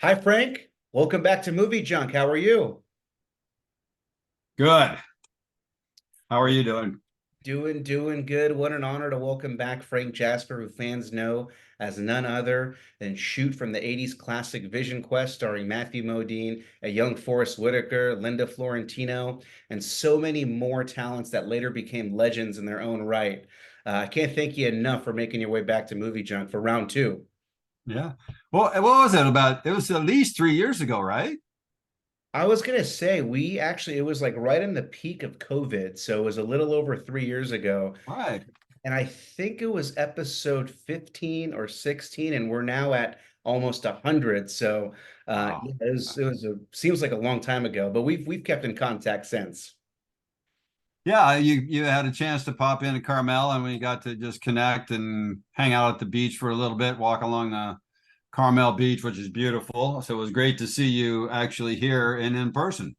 Hi, Frank. Welcome back to Movie Junk. How are you? Good. How are you doing? Doing good. What an honor to welcome back Frank Jasper, who fans know as none other than Shute from the 80s classic Vision Quest, starring Matthew Modine, a young Forrest Whitaker, Linda Fiorentino, and so many more talents that later became legends in their own right. I can't thank you enough for making your way back to Movie Junk for round two. Yeah. Well, what was it about? It was at least 3 years ago, right? I was gonna say it was like right in the peak of COVID, so it was a little over 3 years ago. Right. And I think it was episode 15 or 16, and we're now at almost 100. So Wow. yeah, seems like a long time ago, but we've kept in contact since. Yeah, you had a chance to pop into Carmel and we got to just connect and hang out at the beach for a little bit, walk along the Carmel beach, which is beautiful. So it was great to see you actually here and in person.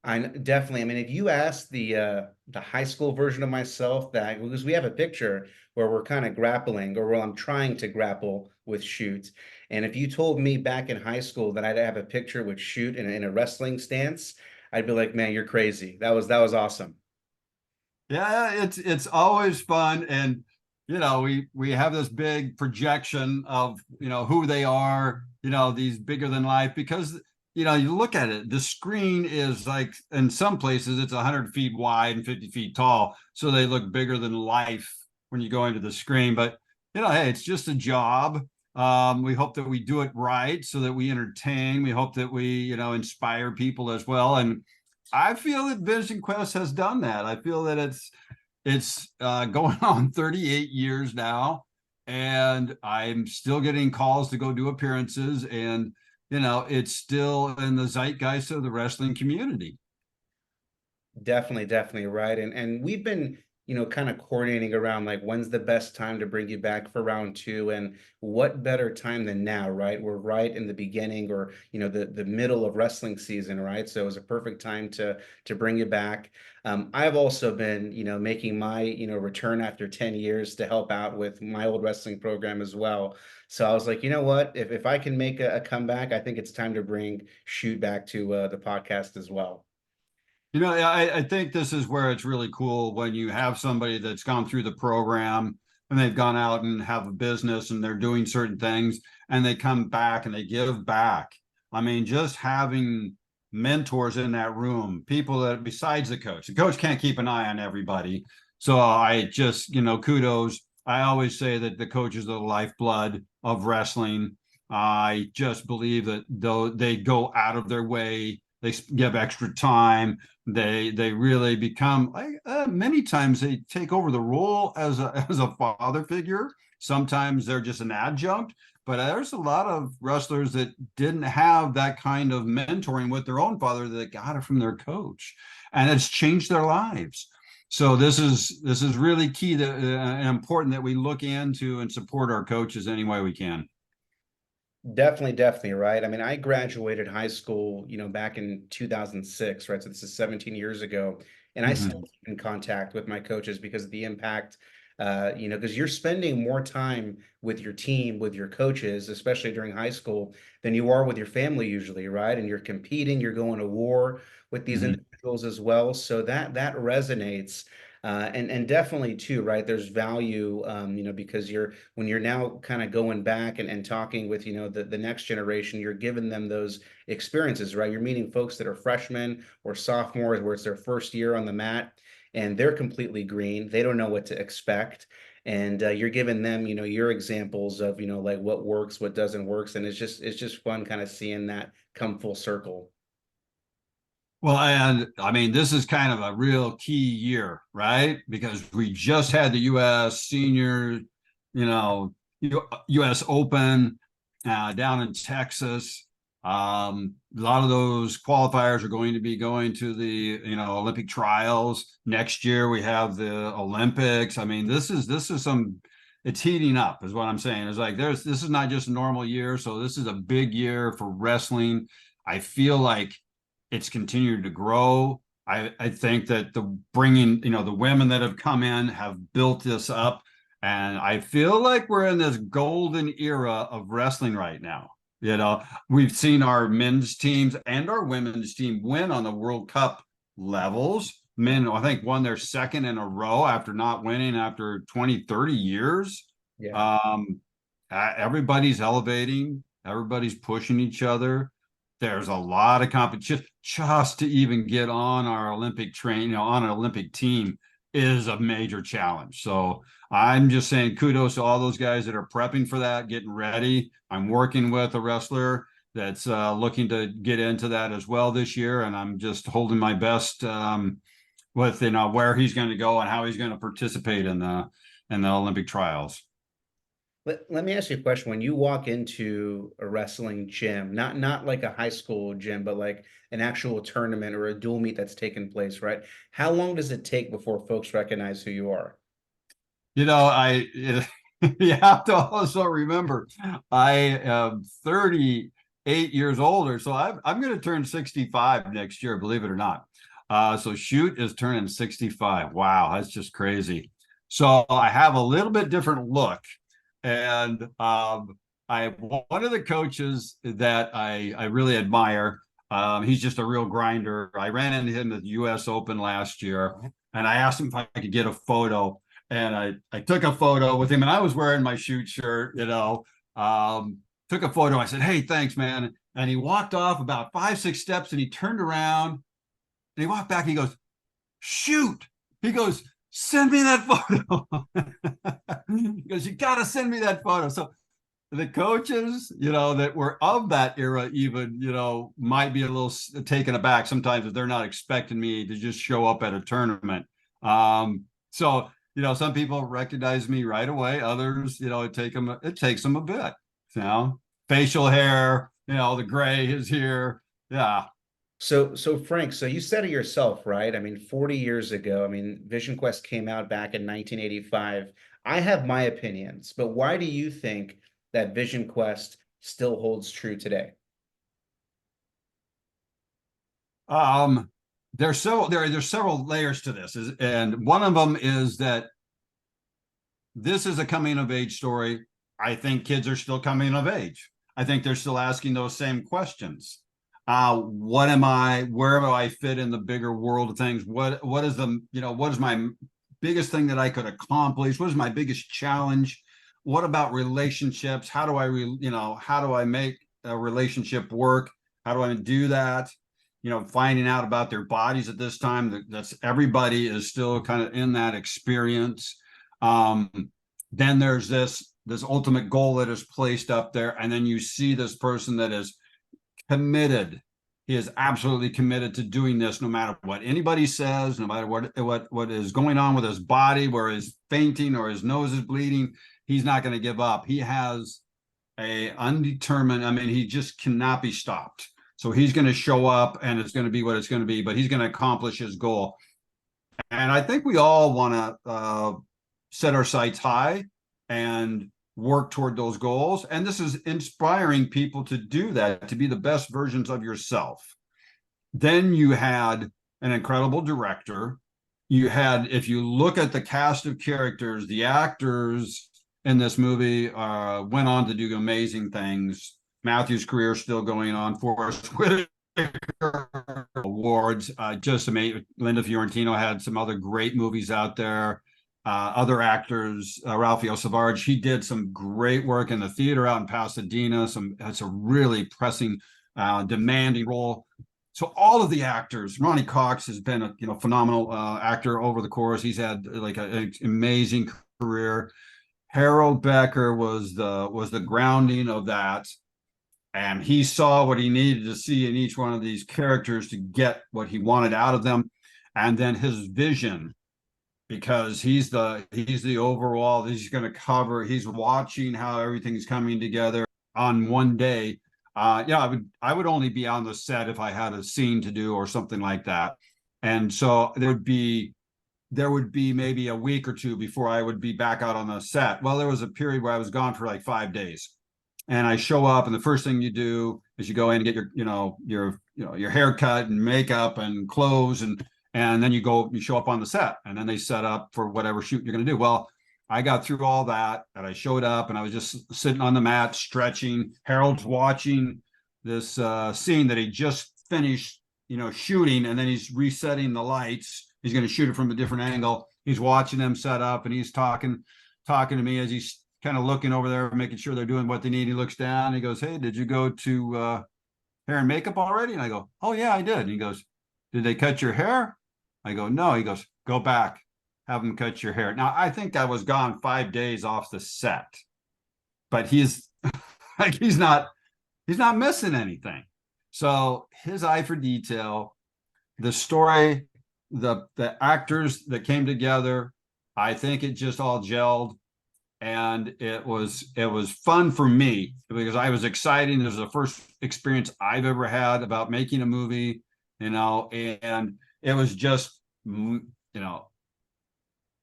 Definitely. I mean, if you ask the high school version of myself, that because we have a picture where we're kind of grappling, or where I'm trying to grapple with Shoot, and if you told me back in high school that I'd have a picture with Shoot in a wrestling stance, I'd be like, man, you're crazy. That was awesome. Yeah, it's always fun, and we have this big projection of who they are, these bigger than life, because you look at it, the screen is like in some places it's 100 feet wide and 50 feet tall, so they look bigger than life when you go into the screen. But hey, it's just a job. We hope that we do it right so that we entertain. We hope that we inspire people as well, and I feel that Vision Quest has done that. I feel that it's going on 38 years now, and I'm still getting calls to go do appearances, and it's still in the zeitgeist of the wrestling community. Definitely right. And we've been, kind of coordinating around like when's the best time to bring you back for round two, and what better time than now, right? We're right in the beginning, or the middle of wrestling season, right? So it was a perfect time to bring you back. I've also been, making my, return after 10 years to help out with my old wrestling program as well. So I was like, you know what? If I can make a comeback, I think it's time to bring Shoot back to the podcast as well. I think this is where it's really cool when you have somebody that's gone through the program and they've gone out and have a business and they're doing certain things and they come back and they give back. I mean, just having mentors in that room, people that besides the coach can't keep an eye on everybody. So I just, kudos. I always say that the coaches are the lifeblood of wrestling. I just believe that though they go out of their way, they give extra time, they really become many times they take over the role as a as a father figure. Sometimes they're just an adjunct, but there's a lot of wrestlers that didn't have that kind of mentoring with their own father that got it from their coach, and it's changed their lives. So this is really key that and important that we look into and support our coaches any way we can. Definitely right. I mean, I graduated high school, back in 2006, right? So this is 17 years ago, and I still Mm-hmm. keep in contact with my coaches because of the impact, because you're spending more time with your team, with your coaches, especially during high school, than you are with your family usually, right? And you're competing, you're going to war with these Mm-hmm. individuals as well. So that resonates. And definitely too, right? There's value, because when you're now kind of going back and talking with, the next generation, you're giving them those experiences, right? You're meeting folks that are freshmen or sophomores where it's their first year on the mat and they're completely green. They don't know what to expect. And you're giving them, your examples of, like what works, what doesn't works. And it's just fun kind of seeing that come full circle. Well, and I mean, this is kind of a real key year, right? Because we just had the U.S. Senior, U.S. Open down in Texas. A lot of those qualifiers are going to be going to the, Olympic trials. Next year we have the Olympics. I mean, this is some. It's heating up, is what I'm saying. It's like this is not just a normal year, so this is a big year for wrestling. I feel like it's continued to grow. I think that the bringing, the women that have come in have built this up. And I feel like we're in this golden era of wrestling right now. You know, we've seen our men's teams and our women's team win on the World Cup levels. Men, I think, won their second in a row after not winning after 20, 30 years. Yeah. Um, everybody's elevating, everybody's pushing each other. There's a lot of competition just to even get on our Olympic train, on an Olympic team is a major challenge. So I'm just saying kudos to all those guys that are prepping for that, getting ready. I'm working with a wrestler that's looking to get into that as well this year, and I'm just holding my best with where he's going to go and how he's going to participate in the Olympic trials. Let me ask you a question. When you walk into a wrestling gym, not like a high school gym, but like an actual tournament or a dual meet that's taken place, right? How long does it take before folks recognize who you are? You have to also remember I am 38 years older, so I'm going to turn 65 next year, believe it or not. So Shute is turning 65. Wow, that's just crazy. So I have a little bit different look, and I one of the coaches that I really admire. He's just a real grinder. I ran into him at the U.S. Open last year, and I asked him if I could get a photo, and I took a photo with him, and I was wearing my Shute shirt, took a photo. I said, "Hey, thanks, man." And he walked off about 5, 6 steps, and he turned around and he walked back. And he goes, "Shute." He goes, "Send me that photo." He goes, "You got to send me that photo." So the coaches, that were of that era, even, might be a little taken aback sometimes if they're not expecting me to just show up at a tournament. So some people recognize me right away. Others, it takes them a bit. Facial hair, the gray is here. Yeah. So Frank, so you said it yourself, right? I mean, 40 years ago, I mean, Vision Quest came out back in 1985. I have my opinions, but why do you think that Vision Quest still holds true today? Um, there's several layers to this, and one of them is that this is a coming of age story. I think kids are still coming of age. I think they're still asking those same questions. What am I? Where do I fit in the bigger world of things? What is my biggest thing that I could accomplish? What is my biggest challenge? What about relationships? How do I make a relationship work? How do I do that? Finding out about their bodies at this time. That's everybody is still kind of in that experience. Um, then there's this ultimate goal that is placed up there, and then you see this person that is committed. He is absolutely committed to doing this, no matter what anybody says, no matter what is going on with his body, where he's fainting or his nose is bleeding. He's not going to give up. He has a undetermined. I mean, he just cannot be stopped. So he's going to show up, and it's going to be what it's going to be. But he's going to accomplish his goal. And I think we all want to set our sights high and work toward those goals. And this is inspiring people to do that, to be the best versions of yourself. Then you had an incredible director. You had, if you look at the cast of characters, the actors in this movie went on to do amazing things. Matthew's career is still going on. Forrest Whitaker awards, just amazing. Linda Fiorentino had some other great movies out there. Other actors, Ralphio Savage, he did some great work in the theater out in Pasadena. That's a really pressing, demanding role. So all of the actors, Ronny Cox has been a phenomenal actor over the course. He's had like an amazing career. Harold Becker was the grounding of that, and he saw what he needed to see in each one of these characters to get what he wanted out of them, and then his vision, because he's the overall. He's going to cover. He's watching how everything's coming together on one day. I would only be on the set if I had a scene to do or something like that, and so there would be maybe a week or two before I would be back out on the set. Well, there was a period where I was gone for like 5 days, and I show up, and the first thing you do is you go in and get your haircut and makeup and clothes, and then you show up on the set, and then they set up for whatever shoot you're going to do. Well, I got through all that, and I showed up, and I was just sitting on the mat stretching. Harold's watching this scene that he just finished, shooting, and then he's resetting the lights. He's going to shoot it from a different angle. He's watching them set up, and he's talking to me as he's kind of looking over there, making sure they're doing what they need. He looks down. He goes, "Hey, did you go to hair and makeup already?" And I go, "Oh yeah, I did." And he goes, "Did they cut your hair?" I go, "No." He goes, "Go back, have them cut your hair." Now I think I was gone 5 days off the set, but he's like he's not missing anything. So his eye for detail, the story, the actors that came together, I think it just all gelled, and it was fun for me because I was excited. It was the first experience I've ever had about making a movie, and it was just,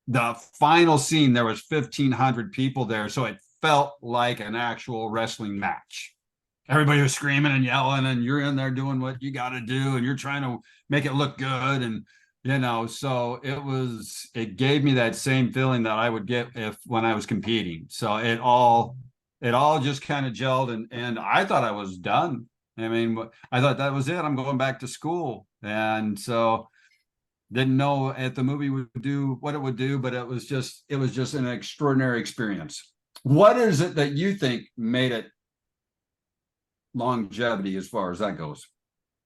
the final scene, there was 1,500 people there, so it felt like an actual wrestling match. Everybody was screaming and yelling, and you're in there doing what you got to do, and you're trying to make it look good, and so it gave me that same feeling that I would get when I was competing. So it all just kind of gelled, and I thought I was done. I mean, I thought that was it. I'm going back to school, and so didn't know if the movie would do what it would do, but it was just an extraordinary experience. What is it that you think made it longevity as far as that goes?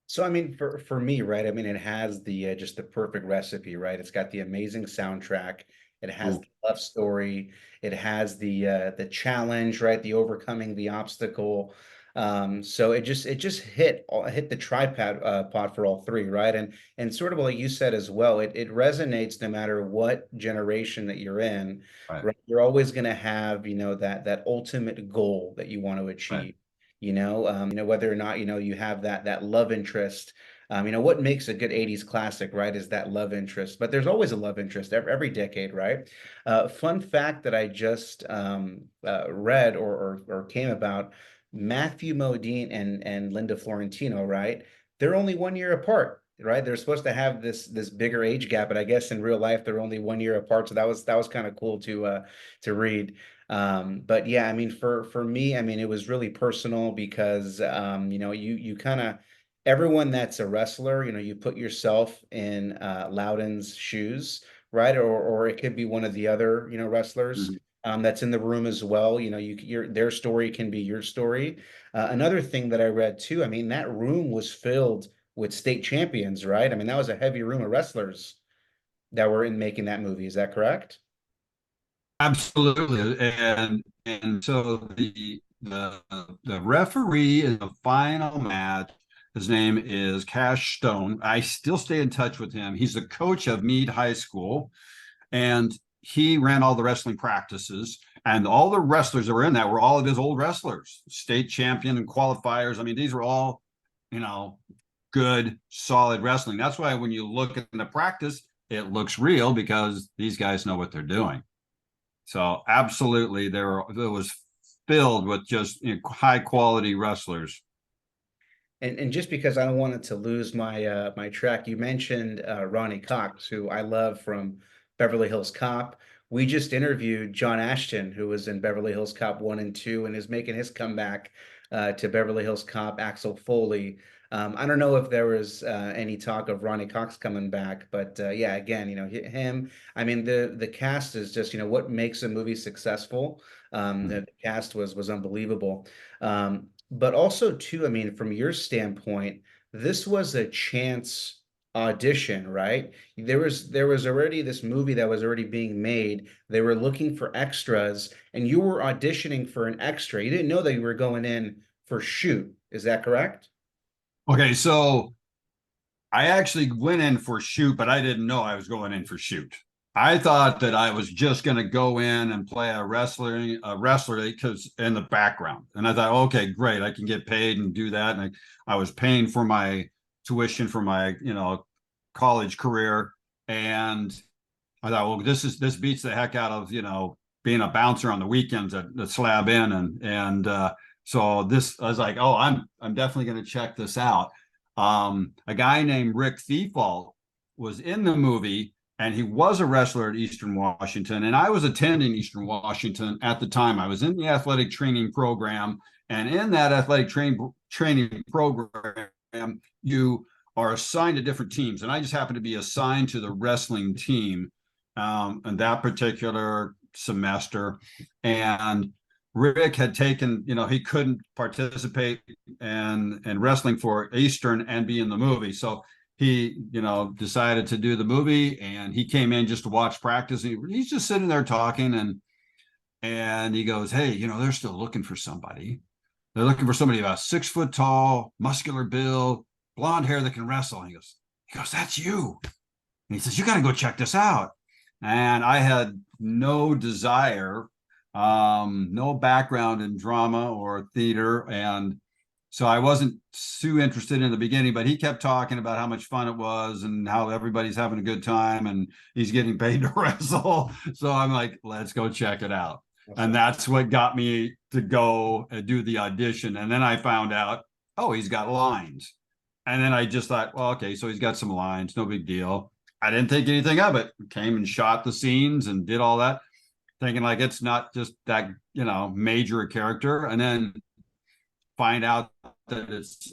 So I mean, for me, right? I mean, it has the just the perfect recipe, right? It's got the amazing soundtrack. It has Ooh, the love story. It has the challenge, right? The overcoming the obstacle. So it just hit the tripod pod for all three, right? And sort of like you said as well, it resonates no matter what generation that you're in, right, right? You're always going to have, that ultimate goal that you want to right. achieve. Whether or not, you have that love interest. What makes a good 80s classic, right, is that love interest. But there's always a love interest every decade, right? Fun fact that I just read or came about, Matthew Modine and Linda Florentino, right? They're only 1 year apart, right? They're supposed to have this bigger age gap, but I guess in real life they're only 1 year apart. So that was kind of cool to read. But yeah, I mean, for me, I mean, it was really personal because you kind of everyone that's a wrestler, you put yourself in Louden's shoes, right? Or it could be one of the other, wrestlers Mhm. that's in the room as well. Their story can be your story. Another thing that I read too, I mean, that room was filled with state champions, right? I mean, that was a heavy room of wrestlers that were in making that movie. Is that correct? Absolutely, and so the referee in the final match, his name is Cash Stone. I still stay in touch with him. He's the coach of Meade High School, and he ran all the wrestling practices. And all the wrestlers that were in that were all of his old wrestlers, state champion and qualifiers. I mean, these were all, you know, good, solid wrestling. That's why when you look at the practice, it looks real because these guys know what they're doing. So absolutely, it was filled with just high quality wrestlers. And just because I don't want it to lose my track, you mentioned Ronnie Cox, who I love from Beverly Hills Cop. We just interviewed John Ashton, who was in Beverly Hills Cop 1 and 2 and is making his comeback to Beverly Hills Cop, Axel Foley. I don't know if there was any talk of Ronnie Cox coming back, but yeah, again, him. I mean, the cast is just, what makes a movie successful. The cast was unbelievable. But also too, I mean, from your standpoint, this was a chance audition, right? There was already this movie that was already being made. They were looking for extras, and you were auditioning for an extra. You didn't know that you were going in for shoot. Is that correct? Okay, so I actually went in for shoot, but I didn't know I was going in for shoot. I thought that I was just going to go in and play a wrestler because in the background, and I thought, okay, great, I can get paid and do that. And I was paying for my tuition for my college career, and I thought, well, this beats the heck out of being a bouncer on the weekends at the Slab Inn, and so this I was like, oh, I'm definitely going to check this out. A guy named Rick Thiefalt was in the movie, and he was a wrestler at Eastern Washington. And I was attending Eastern Washington at the time. I was in the athletic training program. And in that athletic training program, you are assigned to different teams. And I just happened to be assigned to the wrestling team in that particular semester. And Rick had taken, he couldn't participate in wrestling for Eastern and be in the movie. So he, decided to do the movie, and he came in just to watch practice. He's just sitting there talking, and he goes, "Hey, they're still looking for somebody. They're looking for somebody about 6 foot tall, muscular build, blonde hair that can wrestle." And he goes, "That's you." And he says, "You got to go check this out." And I had no desire, no background in drama or theater, and so I wasn't too interested in the beginning, but he kept talking about how much fun it was and how everybody's having a good time and he's getting paid to wrestle. So I'm like, let's go check it out. And Awesome. that's what got me to go and do the audition. And then I found out, oh, he's got lines. And then I just thought, well, okay, so he's got some lines, no big deal. I didn't think anything of it. Came and shot the scenes and did all that, thinking like it's not just that, major a character. And then find out that it's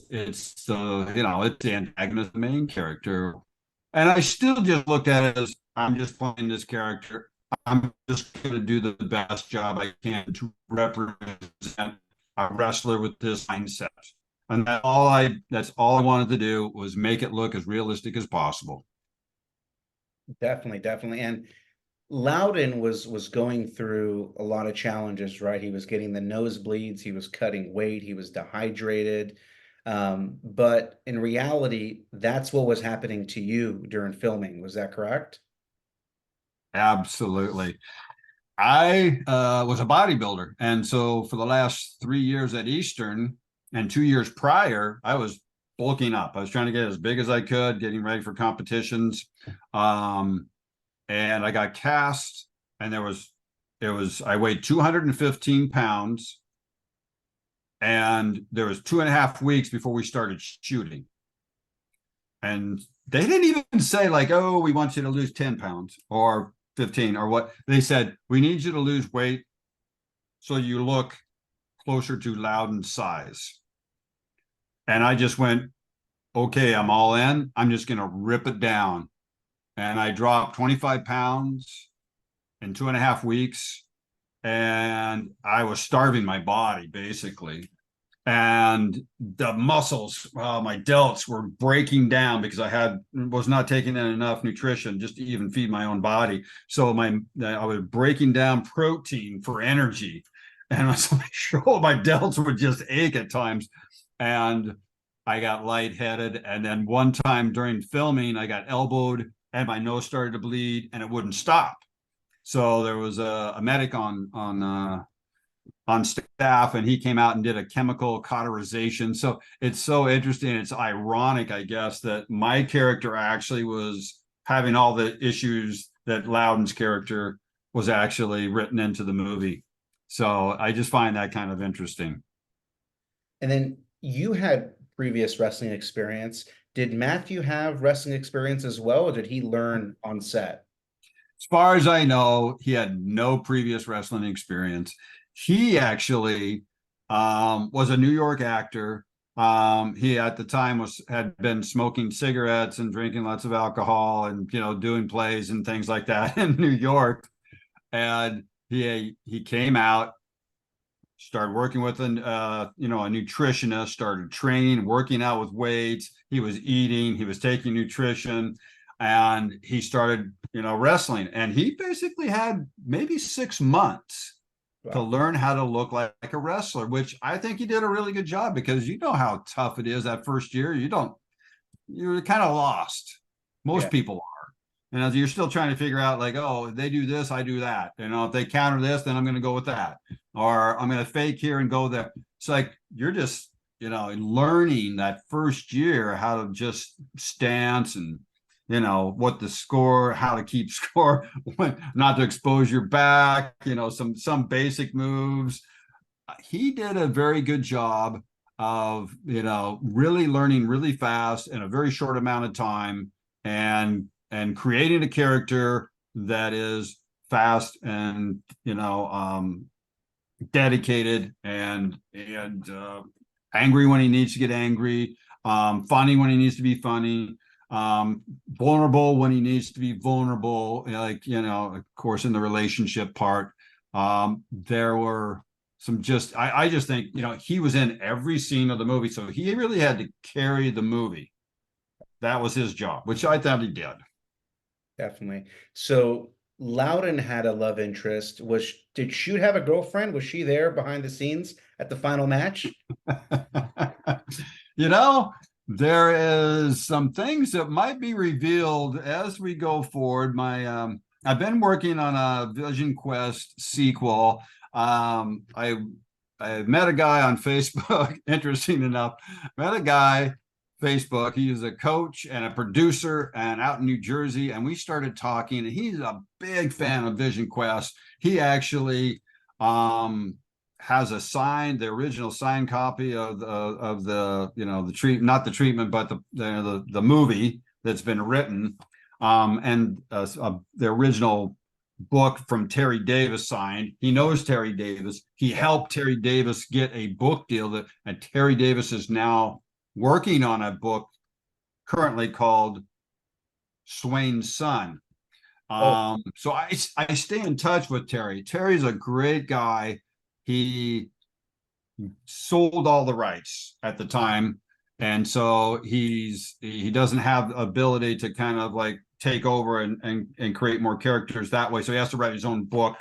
the antagonist, the main character. And I still just looked at it as, I'm just playing this character. I'm just going to do the best job I can to represent a wrestler with this mindset. And that's all I wanted to do, was make it look as realistic as possible. Definitely, definitely. And Loudon was going through a lot of challenges, right? He was getting the nosebleeds, he was cutting weight, he was dehydrated. But in reality, that's what was happening to you during filming. Was that correct? Absolutely. I was a bodybuilder. And so for the last 3 years at Eastern and 2 years prior, I was bulking up. I was trying to get as big as I could, getting ready for competitions. Um, and I got cast, and I weighed 215 pounds. And there was 2.5 weeks before we started shooting. And they didn't even say like, oh, we want you to lose 10 pounds or 15 or what. They said, we need you to lose weight so you look closer to Loudon's size. And I just went, okay, I'm all in. I'm just going to rip it down. And I dropped 25 pounds in 2.5 weeks. And I was starving my body basically. And the muscles, my delts were breaking down because was not taking in enough nutrition just to even feed my own body. So I was breaking down protein for energy, and my delts would just ache at times, and I got lightheaded. And then one time during filming, I got elbowed, and my nose started to bleed, and it wouldn't stop. So there was a medic on staff, and he came out and did a chemical cauterization. So it's so interesting. It's ironic, I guess, that my character actually was having all the issues that Loudon's character was actually written into the movie. So I just find that kind of interesting. And then you had previous wrestling experience. Did Matthew have wrestling experience as well, or did he learn on set? As far as I know, he had no previous wrestling experience. He actually was a New York actor. He at the time had been smoking cigarettes and drinking lots of alcohol and doing plays and things like that in New York. And he came out, started working with a nutritionist, started training, working out with weights. He was eating, he was taking nutrition, and he started wrestling. And he basically had maybe 6 months to Wow. learn how to look like a wrestler, which I think he did a really good job, because you know how tough it is that first year. You're kind of lost. Yeah. Most people are. And as you're still trying to figure out, like, oh, they do this, I do that. If they counter this, then I'm going to go with that. Or I'm going to fake here and go there. It's like you're just, learning that first year how to just stance and what the score, how to keep score, when not to expose your back, some basic moves. He did a very good job of really learning really fast in a very short amount of time, and and creating a character that is fast and dedicated and angry when he needs to get angry, funny when he needs to be funny, vulnerable when he needs to be vulnerable, of course, in the relationship part. There were some I just think, he was in every scene of the movie. So he really had to carry the movie. That was his job, which I thought he did. Definitely. So Loudon had a love interest. Did Shute have a girlfriend? Was she there behind the scenes at the final match? you know, there is some things that might be revealed as we go forward. I've been working on a Vision Quest sequel. I met a guy on Facebook, interesting enough, met a guy Facebook. He is a coach and a producer and out in New Jersey. And we started talking, and he's a big fan of Vision Quest. He actually has the original signed copy of the treat, not the treatment, but the movie that's been written, and the original book from Terry Davis signed. He knows Terry Davis. He helped Terry Davis get a book deal and Terry Davis is now working on a book currently called Swain's Son. Oh, So I stay in touch with Terry. Terry's a great guy. He sold all the rights at the time, and so he doesn't have the ability to kind of like take over and create more characters that way. So he has to write his own book,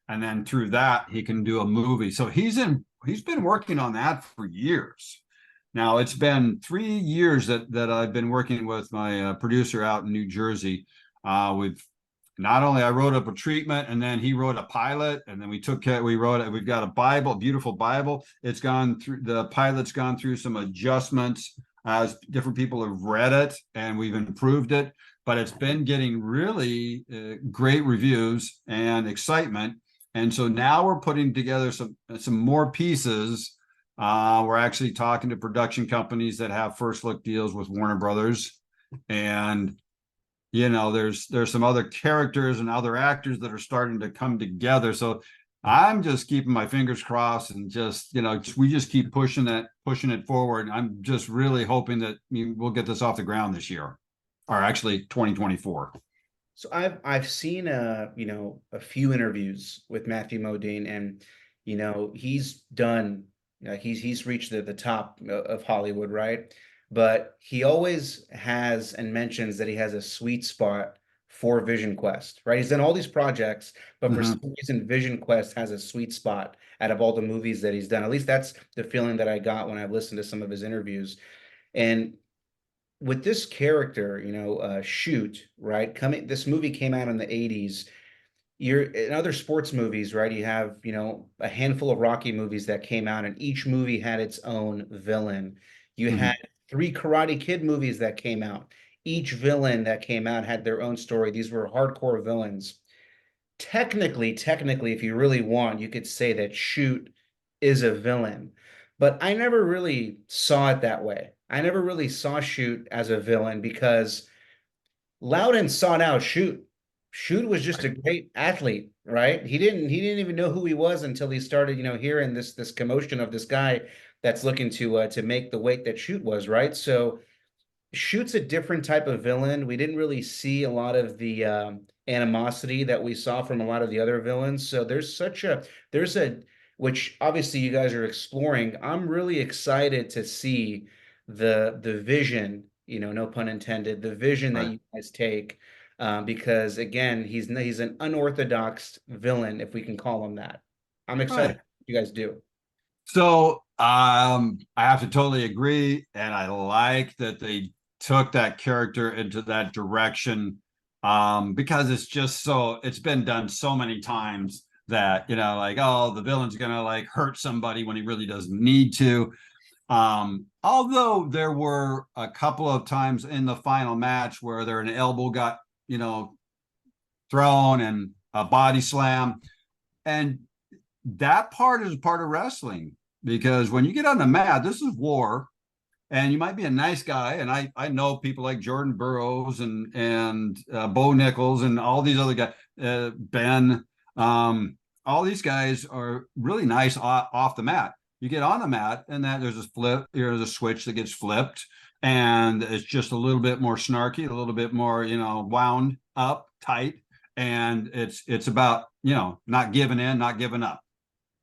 and then through that he can do a movie. So he's been working on that for years. Now it's been 3 years that I've been working with my producer out in New Jersey. We've not only I wrote up a treatment, and then he wrote a pilot, and then we wrote it. We've got a Bible, a beautiful Bible. The pilot's gone through some adjustments as different people have read it, and we've improved it. But it's been getting really great reviews and excitement. And so now we're putting together some more pieces. We're actually talking to production companies that have first look deals with Warner Brothers, and there's some other characters and other actors that are starting to come together. So I'm just keeping my fingers crossed, and we just keep pushing it forward. I'm just really hoping that we'll get this off the ground this year, or actually 2024. so I've seen a few interviews with Matthew Modine, and he's done he's reached the top of Hollywood, right? But he always has and mentions that he has a sweet spot for Vision Quest, right? He's done all these projects, but for Mhm. some reason, Vision Quest has a sweet spot out of all the movies that he's done. At least that's the feeling that I got when I listened to some of his interviews. And with this character, Shoot, right? This movie came out in the 80s. You're in other sports movies, right? You have, a handful of Rocky movies that came out, and each movie had its own villain. You had Mhm. three Karate Kid movies that came out. Each villain that came out had their own story. These were hardcore villains. Technically, if you really want, you could say that Shoot is a villain. But I never really saw it that way. I never really saw Shoot as a villain because Loudon sought out Shute. Shute was just a great athlete, right? He didn't even know who he was until he started, hearing this commotion of this guy that's looking to make the weight that Shute was, right? So Shute's a different type of villain. We didn't really see a lot of the animosity that we saw from a lot of the other villains. So there's a which obviously you guys are exploring. I'm really excited to see the vision, no pun intended, the vision that Right. you guys take, because again, he's an unorthodox villain, if we can call him that. I'm excited Right. what you guys do. So I have to totally agree, and I like that they took that character into that direction, because it's been done so many times that like, oh, the villain's gonna like hurt somebody when he really doesn't need to. Although there were a couple of times in the final match where an elbow got you know thrown and a body slam, and that part is part of wrestling, because when you get on the mat, this is war. and you might be a nice guy. And I know people like Jordan Burroughs and Bo Nichols and all these other guys, Ben. All these guys are really nice off the mat. You get on the mat, and that there's a switch that gets flipped, and it's just a little bit more snarky, a little bit more, wound up, tight, and it's about not giving in, not giving up,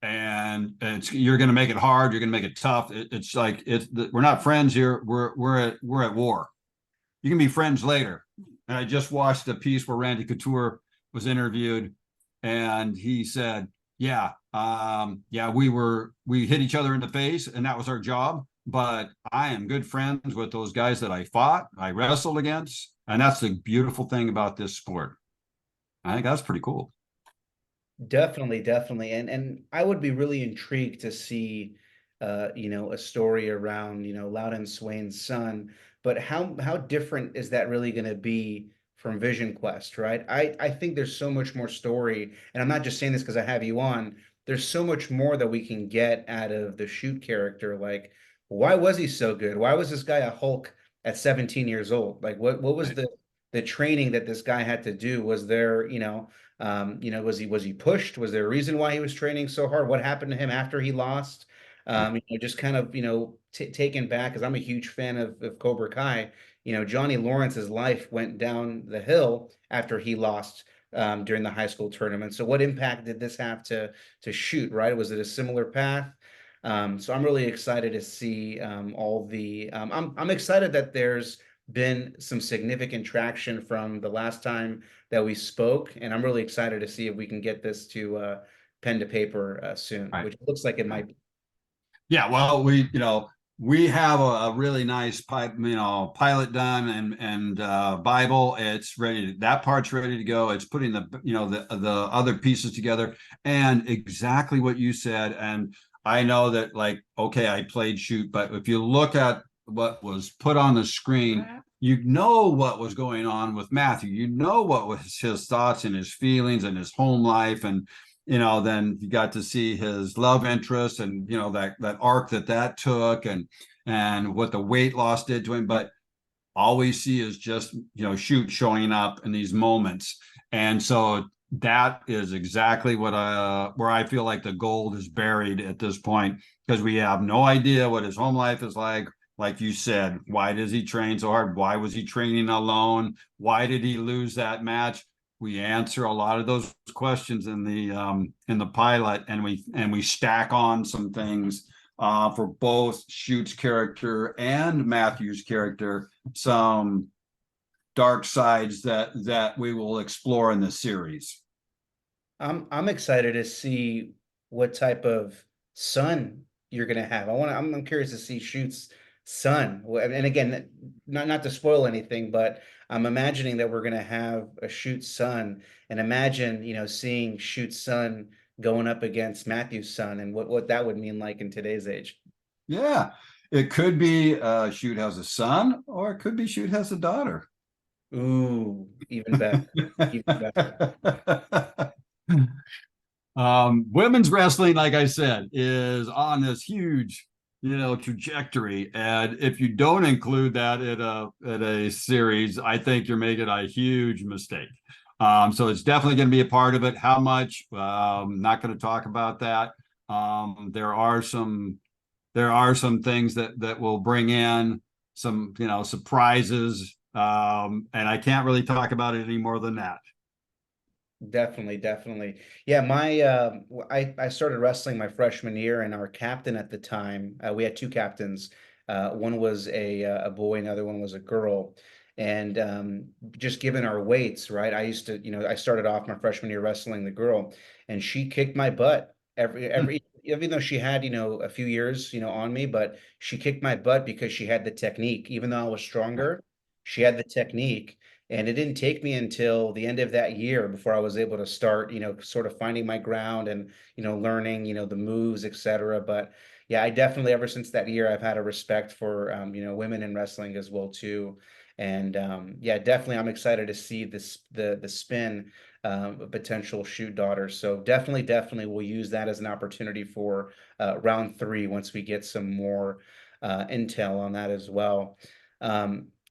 and you're going to make it hard, you're going to make it tough. It's like we're not friends here. We're at war. You can be friends later. And I just watched a piece where Randy Couture was interviewed, and he said, "Yeah, yeah, we hit each other in the face, and that was our job. But I am good friends with those guys that I wrestled against, and that's the beautiful thing about this sport. I think that's pretty cool." Definitely, definitely. And I would be really intrigued to see a story around, Loudon Swain's son, but how different is that really going to be from Vision Quest, right? I think there's so much more story, and I'm not just saying this because I have you on. There's so much more that we can get out of the Shoot character. Like, why was he so good? Why was this guy a Hulk at 17 years old? Like, what was Right. the training that this guy had to do? Was there, was he pushed? Was there a reason why he was training so hard? What happened to him after he lost? Just kind of, taken back because I'm a huge fan of Cobra Kai. Johnny Lawrence's life went down the hill after he lost during the high school tournament. So what impact did this have to Shoot, right? Was it a similar path? So I'm really excited to see all the. I'm excited that there's been some significant traction from the last time that we spoke, and I'm really excited to see if we can get this to pen to paper soon, Right. which looks like it Right. might be. Yeah, well, we have a really nice pilot done, and Bible. It's ready. That part's ready to go. It's putting the other pieces together, and exactly what you said. And I know that, like, okay, I played Shoot, but if you look at what was put on the screen, you know what was going on with Matthew. You know what was his thoughts and his feelings and his home life, and then you got to see his love interest, and that arc that took, and what the weight loss did to him. But all we see is just Shoot showing up in these moments, and so that is exactly where I feel like the gold is buried at this point, because we have no idea what his home life is like. Like you said, why does he train so hard? Why was he training alone? Why did he lose that match? We answer a lot of those questions in the pilot, and we stack on some things for both Shoot's character and Matthew's character, some dark sides that we will explore in the series. I'm excited to see what type of son you're gonna have. I'm curious to see Shoot's son. And again, not to spoil anything, but I'm imagining that we're gonna have a Shoot's son, and imagine, seeing Shoot's son going up against Matthew's son and what that would mean like in today's age. Yeah, it could be Shoot has a son, or it could be Shoot has a daughter. Ooh, even better. Even better. Women's wrestling, like I said, is on this huge, trajectory. And if you don't include that in a series, I think you're making a huge mistake. So it's definitely going to be a part of it. How much? Not going to talk about that. There are some things that will bring in some, surprises. And I can't really talk about it any more than that. Definitely, definitely. Yeah, I started wrestling my freshman year, and our captain at the time, we had two captains. One was a boy, and the other one was a girl. And just given our weights, right? I started off my freshman year wrestling the girl, and she kicked my butt even though she had, a few years, on me, but she kicked my butt because she had the technique. Even though I was stronger, she had the technique. And it didn't take me until the end of that year before I was able to start, sort of finding my ground and, learning, the moves, etc. But yeah, I definitely, ever since that year, I've had a respect for, women in wrestling as well too. And yeah, definitely, I'm excited to see the spin a potential Shoot daughter. So definitely, definitely, we'll use that as an opportunity for round three once we get some more intel on that as well.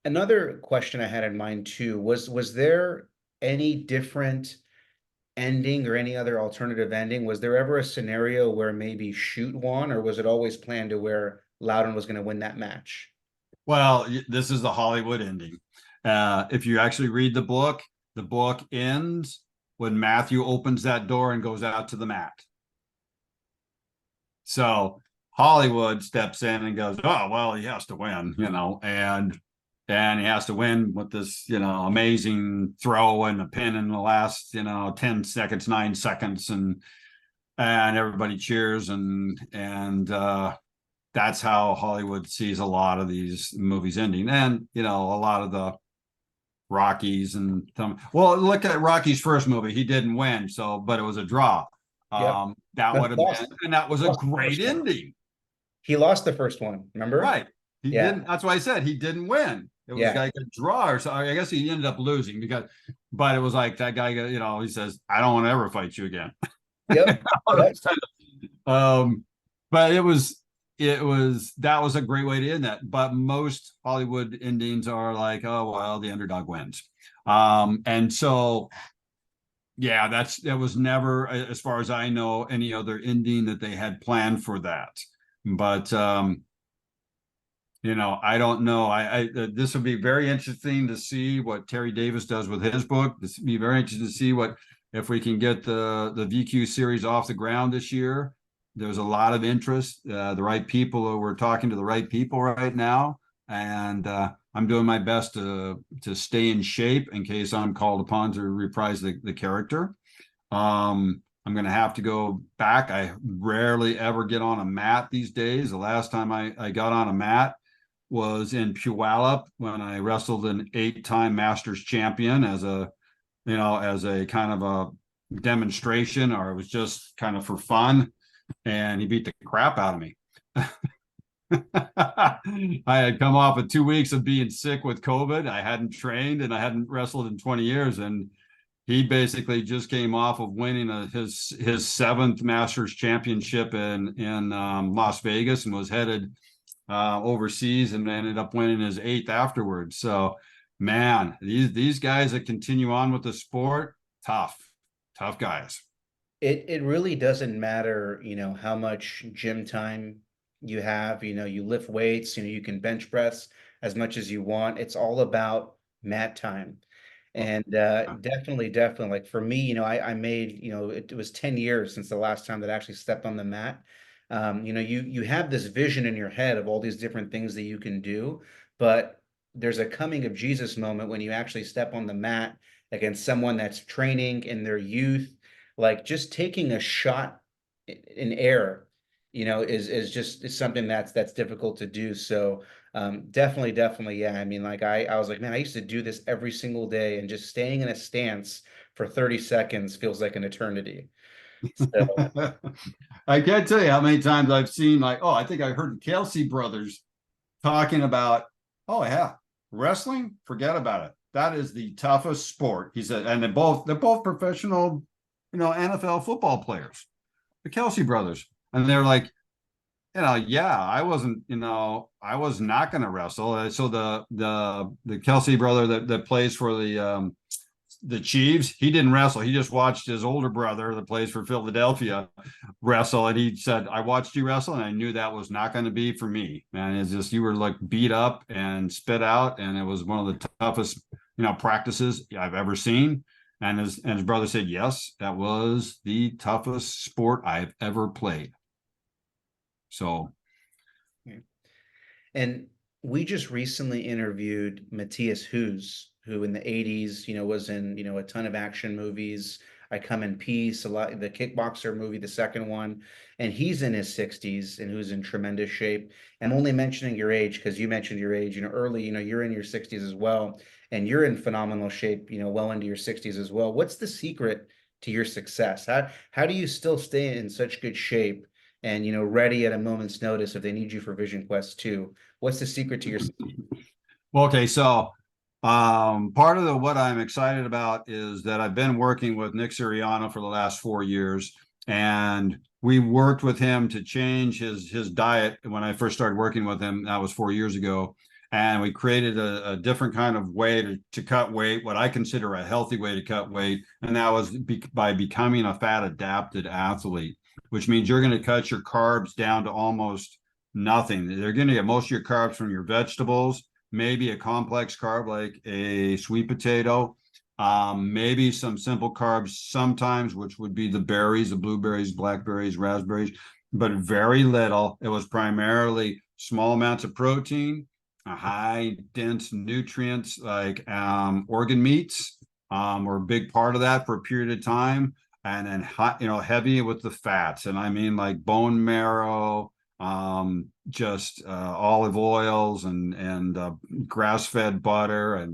Another question I had in mind too was there any different ending or any other alternative ending? Was there ever a scenario where maybe Shute won, or was it always planned to where Loudon was going to win that match? Well, this is the Hollywood ending. If you actually read the book ends when Matthew opens that door and goes out to the mat. So Hollywood steps in and goes, "Oh, well, he has to win, and he has to win with this, amazing throw and a pin in the last, 10 seconds, 9 seconds, and everybody cheers, and that's how Hollywood sees a lot of these movies ending, and a lot of the Rockies and well, look at Rocky's first movie. He didn't win, but it was a draw. Yep. That No, would have been, and that was a lost the great first one. ending. He lost the first one, remember? Right. He Yeah. didn't. That's why I said he didn't win. It was Yeah. like a draw or something. I guess he ended up losing but it was like that guy, he says, "I don't want to ever fight you again." Yep. Yep. But that was a great way to end that. But most Hollywood endings are like, oh well, the underdog wins. And so yeah, that was never, as far as I know, any other ending that they had planned for that. But I don't know. This would be very interesting to see what Terry Davis does with his book. This would be very interesting to see if we can get the VQ series off the ground this year. There's a lot of interest. The right people, we're talking to the right people right now, and I'm doing my best to stay in shape in case I'm called upon to reprise the character. I'm going to have to go back. I rarely ever get on a mat these days. The last time I got on a mat was in Puyallup when I wrestled an 8-time Masters champion as a kind of a demonstration, or it was just kind of for fun. And he beat the crap out of me. I had come off of 2 weeks of being sick with COVID. I hadn't trained and I hadn't wrestled in 20 years. And he basically just came off of winning his 7th Masters championship in Las Vegas, and was headed overseas, and ended up winning his 8th afterwards. So, man, these guys that continue on with the sport, tough guys. It really doesn't matter, how much gym time you have, you lift weights, you can bench press as much as you want. It's all about mat time. And definitely, like for me, I made, it was 10 years since the last time that I actually stepped on the mat. You have this vision in your head of all these different things that you can do, but there's a coming of Jesus moment when you actually step on the mat against someone that's training in their youth. Like just taking a shot in air, is something that's difficult to do. So definitely, yeah. I mean, like I was like, man, I used to do this every single day, and just staying in a stance for 30 seconds feels like an eternity. So I can't tell you how many times I've seen, like, oh, I think I heard the Kelsey brothers talking about, oh yeah, wrestling, forget about it. That is the toughest sport. He said, and they're both professional, NFL football players, the Kelsey brothers. And they're like, yeah, I wasn't, I was not going to wrestle. So the Kelsey brother that plays for the Chiefs, he didn't wrestle. He just watched his older brother that plays for Philadelphia wrestle, and he said, "I watched you wrestle, and I knew that was not going to be for me. Man, it's just you were like beat up and spit out, and it was one of the toughest, practices I've ever seen." And his brother said, "Yes, that was the toughest sport I've ever played." So, and we just recently interviewed Matthias Hues, who in the 80s, was in, a ton of action movies. I Come in Peace, a lot, the Kickboxer movie, the second one, and he's in his 60s and who's in tremendous shape. I'm only mentioning your age because you mentioned your age, early, you're in your 60s as well, and you're in phenomenal shape, well into your 60s as well. What's the secret to your success? How do you still stay in such good shape and ready at a moment's notice if they need you for Vision Quest 2? What's the secret to your well, okay, so part of what I'm excited about is that I've been working with Nick Siriano for the last 4 years, and we worked with him to change his diet when I first started working with him. That was 4 years ago. And we created a different kind of way to cut weight, what I consider a healthy way to cut weight. And that was by becoming a fat adapted athlete, which means you're going to cut your carbs down to almost nothing. They're going to get most of your carbs from your vegetables, maybe a complex carb like a sweet potato, maybe some simple carbs sometimes, which would be the berries, the blueberries, blackberries, raspberries, but very little. It was primarily small amounts of protein, high dense nutrients like organ meats were a big part of that for a period of time. And then hot, heavy with the fats. And I mean like bone marrow, just olive oils and grass-fed butter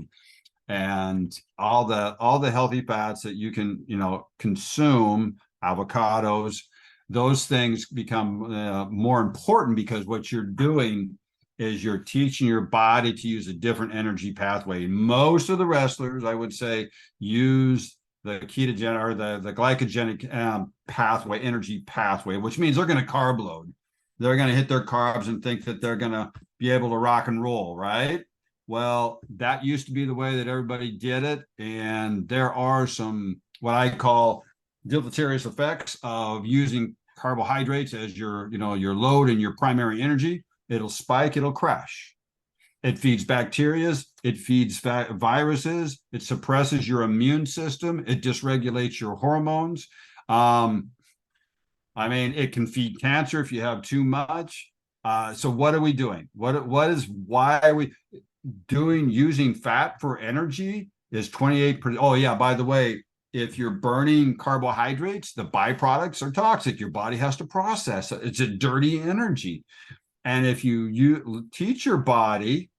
and all the healthy fats that you can consume, avocados. Those things become more important because what you're doing is you're teaching your body to use a different energy pathway. Most of the wrestlers, I would say, use the ketogenic or the glycogenic pathway, energy pathway, which means they're going to carb load. They're going to hit their carbs and think that they're going to be able to rock and roll, right? Well, that used to be the way that everybody did it. And there are some, what I call deleterious effects of using carbohydrates as your load and your primary energy. It'll spike, it'll crash. It feeds bacteria, it feeds viruses, it suppresses your immune system, it dysregulates your hormones. It can feed cancer if you have too much. So what are we doing? Why are we using fat for energy is 28%. Oh yeah, by the way, if you're burning carbohydrates, the byproducts are toxic. Your body has to process it. It's a dirty energy. And if you teach your body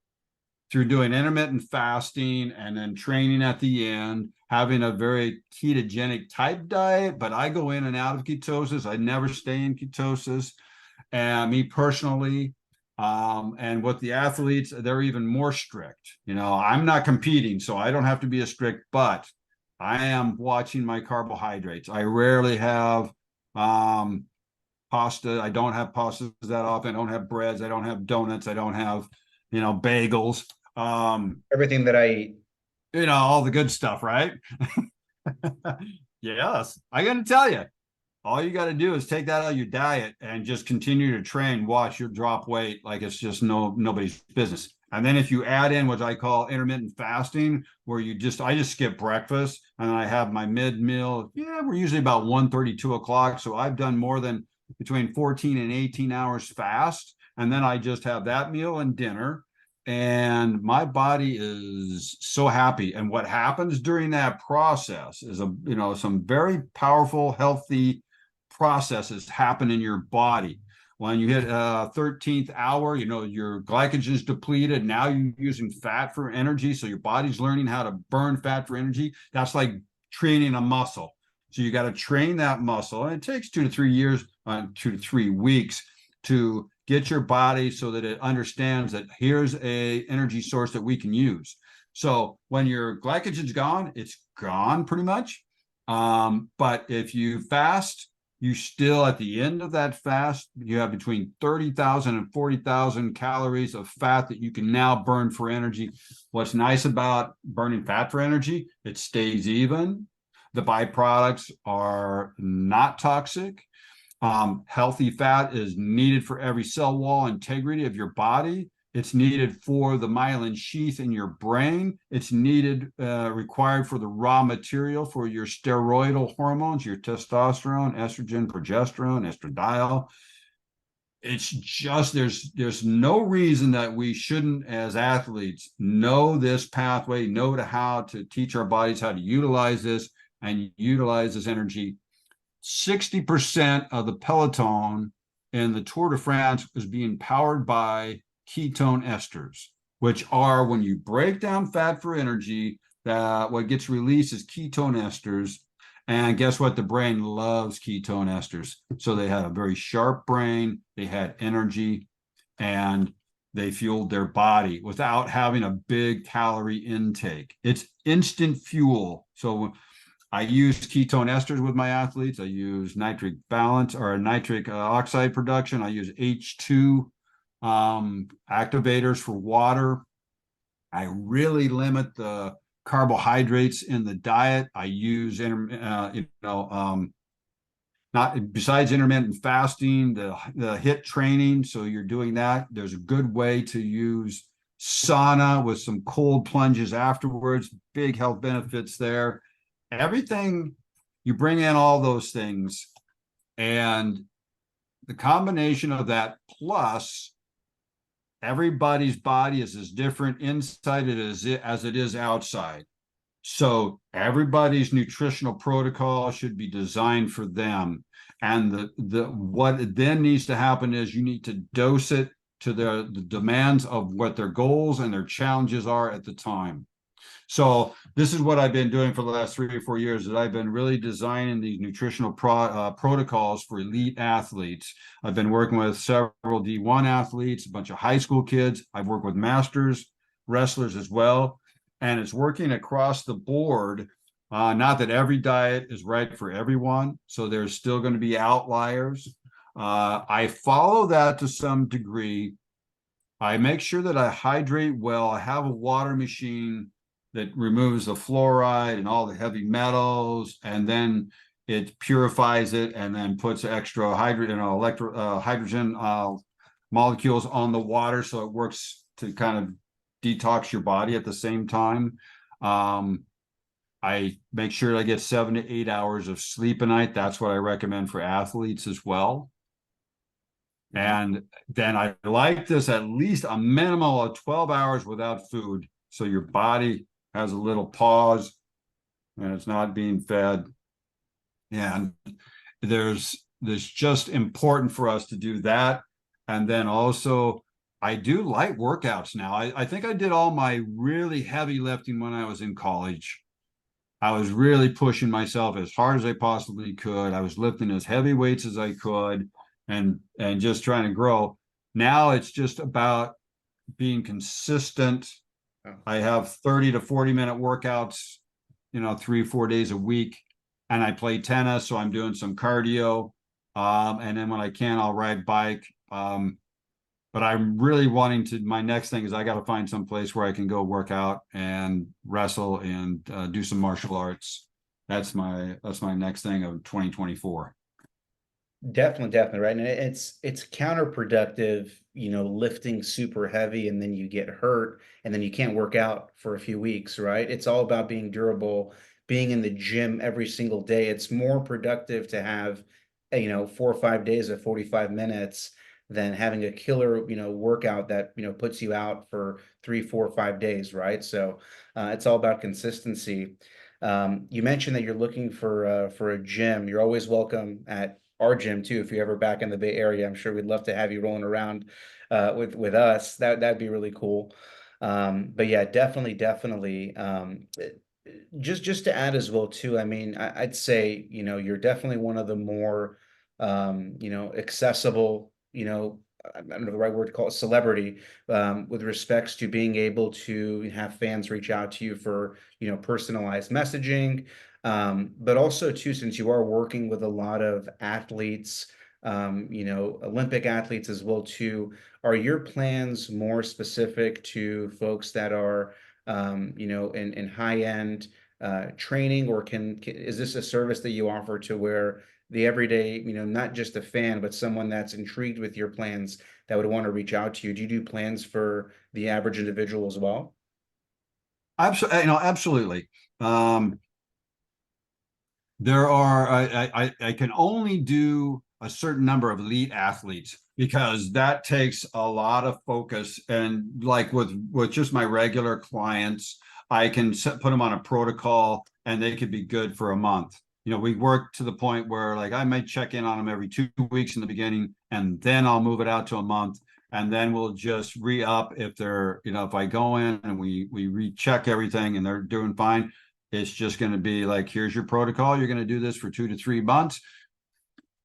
through doing intermittent fasting and then training at the end, having a very ketogenic type diet, but I go in and out of ketosis. I never stay in ketosis. And me personally, and with the athletes, they're even more strict. I'm not competing, so I don't have to be as strict, but I am watching my carbohydrates. I rarely have pasta. I don't have pastas that often. I don't have breads. I don't have donuts. I don't have, bagels. Everything that I eat. All the good stuff, right? Yes. I got to tell you, all you got to do is take that out of your diet and just continue to train. Watch, you'll drop weight like it's just nobody's business. And then if you add in what I call intermittent fasting, where I just skip breakfast and I have my mid meal. Yeah, we're usually about 1:30, 2 o'clock. So I've done more than between 14 and 18 hours fast. And then I just have that meal and dinner. And my body is so happy. And what happens during that process is some very powerful, healthy processes happen in your body. When you hit 13th hour, your glycogen is depleted. Now you're using fat for energy. So your body's learning how to burn fat for energy. That's like training a muscle. So you got to train that muscle. And it takes 2 to 3 years, 2 to 3 weeks to get your body so that it understands that here's a energy source that we can use. So when your glycogen's gone, it's gone pretty much. But if you fast, you still, at the end of that fast, you have between 30,000 and 40,000 calories of fat that you can now burn for energy. What's nice about burning fat for energy, it stays even. The byproducts are not toxic. Healthy fat is needed for every cell wall integrity of your body. It's needed for the myelin sheath in your brain. It's required for the raw material for your steroidal hormones, your testosterone, estrogen, progesterone, estradiol. It's just, there's no reason that we shouldn't, as athletes, know this pathway, know how to teach our bodies how to utilize this and utilize this energy. 60% of the peloton in the Tour de France is being powered by ketone esters, which are, when you break down fat for energy, what gets released is ketone esters. And guess what? The brain loves ketone esters. So they had a very sharp brain, they had energy, and they fueled their body without having a big calorie intake. It's instant fuel. So I use ketone esters with my athletes. I use nitric balance or nitric oxide production. I use H2 activators for water. I really limit the carbohydrates in the diet. I use not besides intermittent fasting, the HIIT training. So you're doing that. There's a good way to use sauna with some cold plunges afterwards. Big health benefits there. Everything, you bring in all those things, and the combination of that plus everybody's body is as different inside it as it is outside. So everybody's nutritional protocol should be designed for them. And the what then needs to happen is you need to dose it to the demands of what their goals and their challenges are at the time. So this is what I've been doing for the last 3 or 4 years, that I've been really designing these nutritional protocols for elite athletes. I've been working with several D1 athletes, a bunch of high school kids. I've worked with masters wrestlers as well. And it's working across the board. Not that every diet is right for everyone. So there's still going to be outliers. I follow that to some degree. I make sure that I hydrate well. I have a water machine that removes the fluoride and all the heavy metals, and then it purifies it and then puts extra hydrogen, hydrogen molecules on the water, so it works to kind of detox your body at the same time. I make sure I get 7 to 8 hours of sleep a night. That's what I recommend for athletes as well. And then I like this at least a minimum of 12 hours without food, so your body has a little pause and it's not being fed. And there's just important for us to do that. And then also, I do light workouts now. I think I did all my really heavy lifting when I was in college. I was really pushing myself as hard as I possibly could. I was lifting as heavy weights as I could and just trying to grow. Now it's just about being consistent. I have 30 to 40 minute workouts, 3, 4 days a week. And I play tennis, so I'm doing some cardio. And then when I can, I'll ride bike. But I'm really wanting to, my next thing is I got to find some place where I can go work out and wrestle and do some martial arts. That's my next thing of 2024. Definitely, right. And it's counterproductive, lifting super heavy and then you get hurt and then you can't work out for a few weeks, right? It's all about being durable, being in the gym every single day. It's more productive to have, 4 or 5 days of 45 minutes than having a killer, workout that, puts you out for 3, 4, 5 days, right? So it's all about consistency. You mentioned that you're looking for a gym. You're always welcome at our gym too. If you're ever back in the Bay Area, I'm sure we'd love to have you rolling around with us. That'd be really cool. But yeah, definitely. Just to add as well too. I mean, I'd say you're definitely one of the more accessible. I don't know the right word to call it, celebrity, with respects to being able to have fans reach out to you for personalized messaging. But also too, since you are working with a lot of athletes, Olympic athletes as well too, are your plans more specific to folks that are, in high end training, or is this a service that you offer to where the everyday, not just a fan, but someone that's intrigued with your plans that would want to reach out to you? Do you do plans for the average individual as well? Absolutely. There are I can only do a certain number of elite athletes because that takes a lot of focus. And like with just my regular clients, I can put them on a protocol and they could be good for a month. We work to the point where like I might check in on them every 2 weeks in the beginning, and then I'll move it out to a month, and then we'll just re-up if they're, if I go in and we recheck everything and they're doing fine. It's just going to be like, here's your protocol. You're going to do this for 2 to 3 months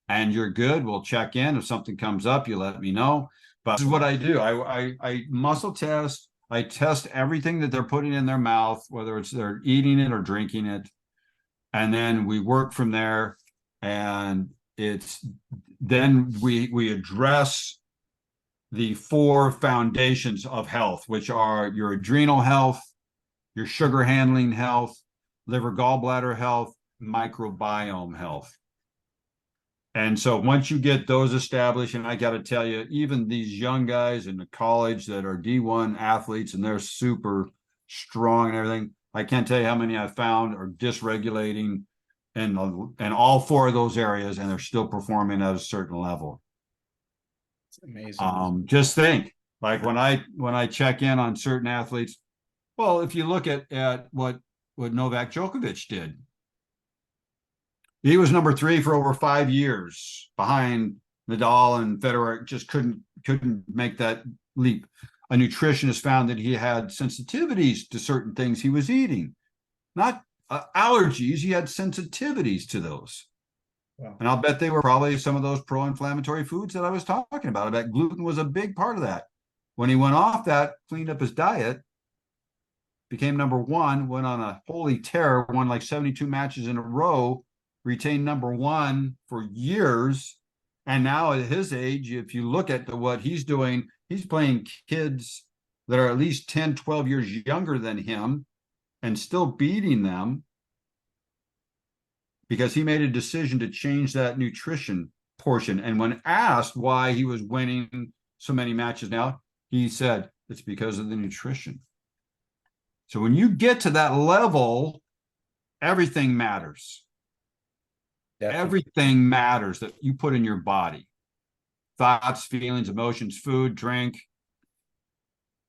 and you're good. We'll check in. If something comes up, you let me know. But this is what I do. I muscle test. I test everything that they're putting in their mouth, whether it's they're eating it or drinking it. and then we work from there. And it's then we address the 4 foundations of health, which are your adrenal health, your sugar handling health, liver gallbladder health, microbiome health. And so once you get those established, and I got to tell you, even these young guys in the college that are D1 athletes and they're super strong and everything, I can't tell you how many I found are dysregulating in all 4 of those areas, and they're still performing at a certain level. It's amazing. Just think, like when I check in on certain athletes, well, if you look at what Novak Djokovic did, he was number 3 for over 5 years behind Nadal and Federer. Just couldn't make that leap. A nutritionist found that he had sensitivities to certain things he was eating, not allergies. He had sensitivities to those. Wow. And I'll bet they were probably some of those pro-inflammatory foods that I was talking about. I bet gluten was a big part of that. When he went off that, cleaned up his diet, became number 1, went on a holy tear, won like 72 matches in a row, retained number 1 for years. And now at his age, if you look at what he's doing, he's playing kids that are at least 10, 12 years younger than him and still beating them because he made a decision to change that nutrition portion. And when asked why he was winning so many matches now, he said, it's because of the nutrition. So when you get to that level, everything matters. Definitely. Everything matters that you put in your body. Thoughts, feelings, emotions, food, drink.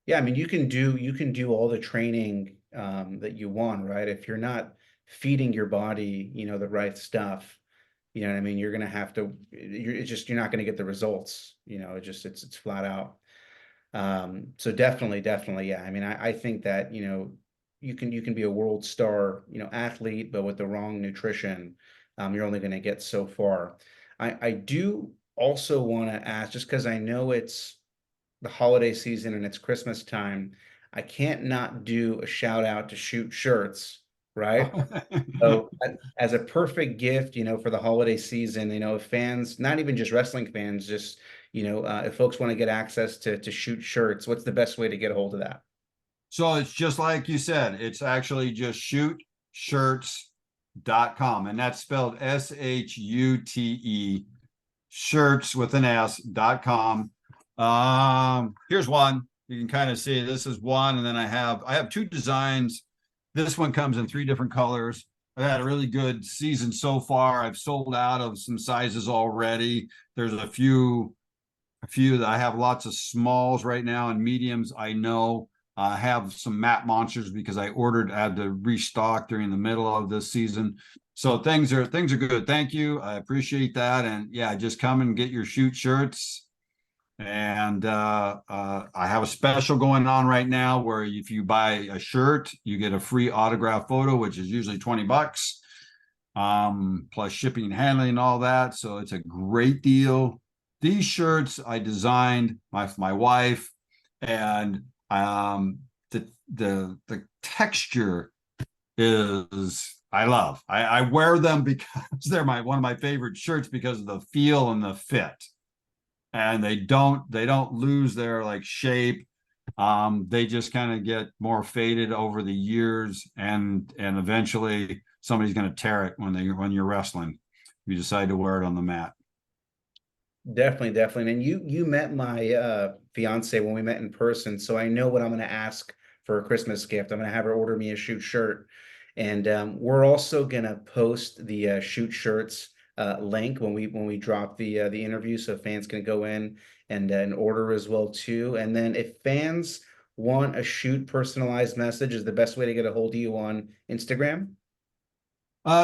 Yeah, I mean, you can do all the training that you want, right? If you're not feeding your body, the right stuff, you know what I mean? You're gonna have to. You're not gonna get the results. It's flat out. So definitely, yeah. I mean, I think that you can be a world star, athlete, but with the wrong nutrition, you're only going to get so far. I do also want to ask, just because I know it's the holiday season and it's Christmas time, I can't not do a shout out to Shute Shirts, right? So as a perfect gift, for the holiday season, if fans, not even just wrestling fans, just, if folks want to get access to Shute Shirts, what's the best way to get a hold of that? So it's just like you said, it's actually just shuteshirts.com, and that's spelled SHUTE, shirts with an S.com. Here's one. You can kind of see this is one, and then I have 2 designs. This one comes in 3 different colors. I've had a really good season so far. I've sold out of some sizes already. There's a few that I have lots of smalls right now and mediums. I know I have some matte monsters because I had to restock during the middle of this season. So things are good. Thank you. I appreciate that. And yeah, just come and get your Shute shirts. And I have a special going on right now where if you buy a shirt, you get a free autograph photo, which is usually $20, plus shipping and handling and all that. So it's a great deal. These shirts I designed my wife, and the texture is I love. I wear them because they're one of my favorite shirts because of the feel and the fit. And they don't lose their like shape. They just kind of get more faded over the years, and eventually somebody's going to tear it when you're wrestling. You decide to wear it on the mat. Definitely. And you met my fiance when we met in person, so I know what I'm going to ask for a Christmas gift. I'm going to have her order me a Shute shirt, and we're also going to post the Shute shirts link when we drop the interview, so fans can go in and order as well too. And then if fans want a Shute personalized message, is the best way to get a hold of you on Instagram?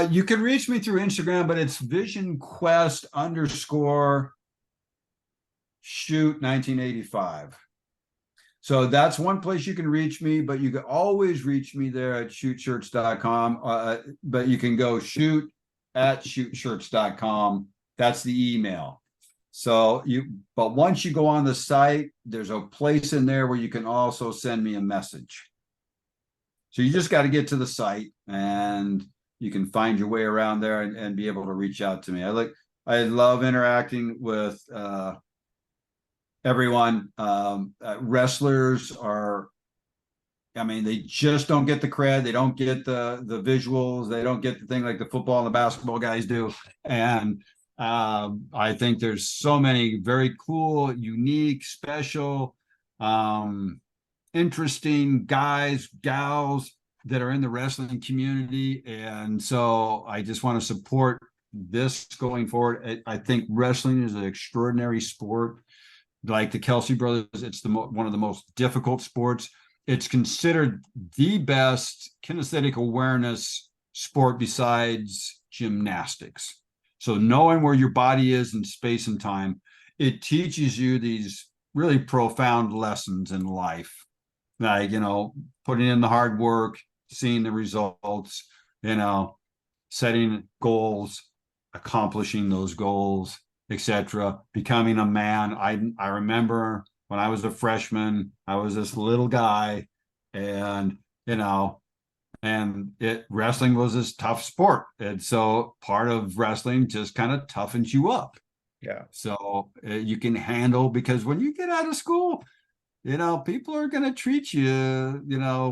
You can reach me through Instagram, but it's Vision Quest _ Shute 1985. So that's one place you can reach me, but you can always reach me there at shuteshirts.com. But you can go shoot@shuteshirts.com. That's the email. But once you go on the site, there's a place in there where you can also send me a message. So you just got to get to the site, and you can find your way around there and be able to reach out to me. I love interacting with everyone. Wrestlers are, I mean, they just don't get the cred. They don't get the visuals. They don't get the thing like the football and the basketball guys do. And I think there's so many very cool, unique, special, um, interesting guys, gals that are in the wrestling community. And so I just want to support this going forward. I think wrestling is an extraordinary sport. Like the Kelsey brothers, it's one of the most difficult sports. It's considered the best kinesthetic awareness sport besides gymnastics. So knowing where your body is in space and time, it teaches you these really profound lessons in life. Like, putting in the hard work, seeing the results, setting goals, accomplishing those goals, etc., becoming a man. I remember when I was a freshman, I was this little guy, and wrestling was this tough sport. And so part of wrestling just kind of toughens you up. Yeah. So you can handle, because when you get out of school, people are going to treat you,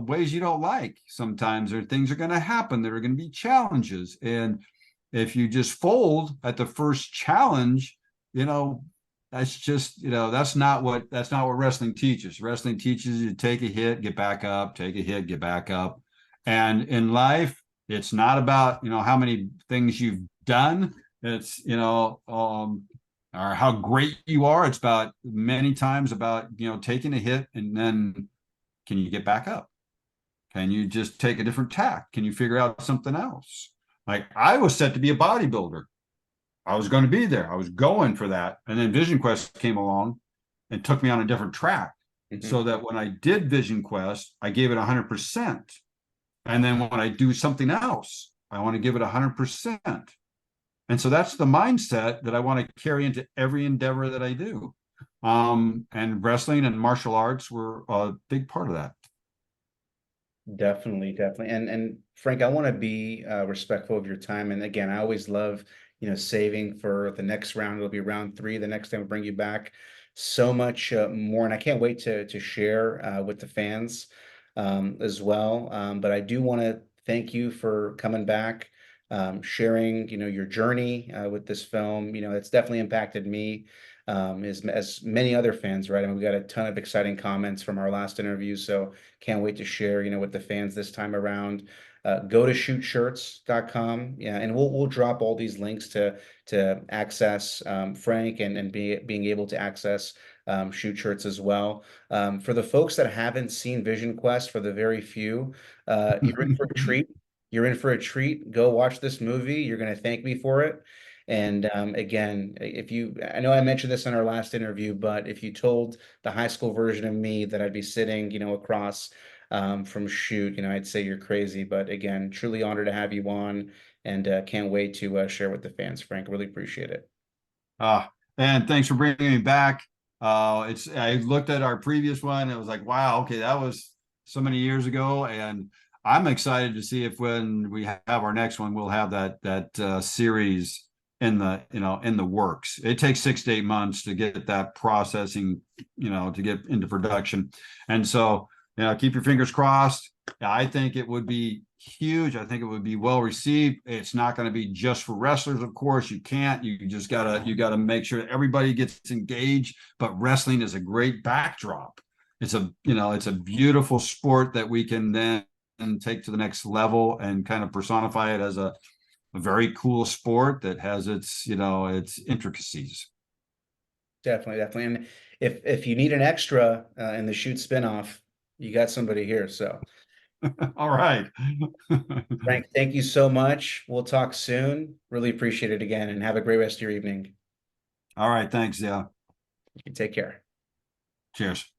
ways you don't like sometimes, or things are going to happen. There are going to be challenges. And if you just fold at the first challenge, that's just, that's not what wrestling teaches. Wrestling teaches you to take a hit, get back up, take a hit, get back up. And in life, it's not about, how many things you've done. It's, or how great you are. It's about many times about, taking a hit, and then can you get back up? Can you just take a different tack? Can you figure out something else? Like, I was set to be a bodybuilder. I was going to be there. I was going for that. And then Vision Quest came along and took me on a different track. Mm-hmm. So that when I did Vision Quest, I gave it 100%. And then when I do something else, I want to give it 100%. And so that's the mindset that I want to carry into every endeavor that I do. And wrestling and martial arts were a big part of that. Definitely, definitely. And Frank, I want to be respectful of your time. And again, I always love, saving for the next round. It'll be round 3. The next time we bring you back, so much more. And I can't wait to share with the fans as well. But I do want to thank you for coming back, sharing, your journey with this film. It's definitely impacted me, as many other fans, right? I mean, we got a ton of exciting comments from our last interview, so can't wait to share, with the fans this time around. Go to shuteshirts.com, yeah, and we'll drop all these links to access Frank, and being able to access Shute Shirts as well. For the folks that haven't seen Vision Quest, for the very few, you're in for a treat. You're in for a treat. Go watch this movie. You're going to thank me for it. And again, I know I mentioned this in our last interview, but if you told the high school version of me that I'd be sitting, across from Shute, I'd say you're crazy. But again, truly honored to have you on, and can't wait to share with the fans, Frank. Really appreciate it. And thanks for bringing me back. I looked at our previous one. And it was like, wow, okay, that was so many years ago. And I'm excited to see if when we have our next one, we'll have that series in the works. It takes 6 to 8 months to get that processing, to get into production. And so, keep your fingers crossed. I think it would be huge. I think it would be well received. It's not going to be just for wrestlers, of course. You just gotta make sure that everybody gets engaged. But wrestling is a great backdrop. It's a beautiful sport that we can then take to the next level and kind of personify it as a very cool sport that has its intricacies. Definitely, definitely. And if you need an extra in the Shute spinoff, you got somebody here. So, All right. Frank, thank you so much. We'll talk soon. Really appreciate it again, and have a great rest of your evening. All right. Thanks. Yeah. You take care. Cheers.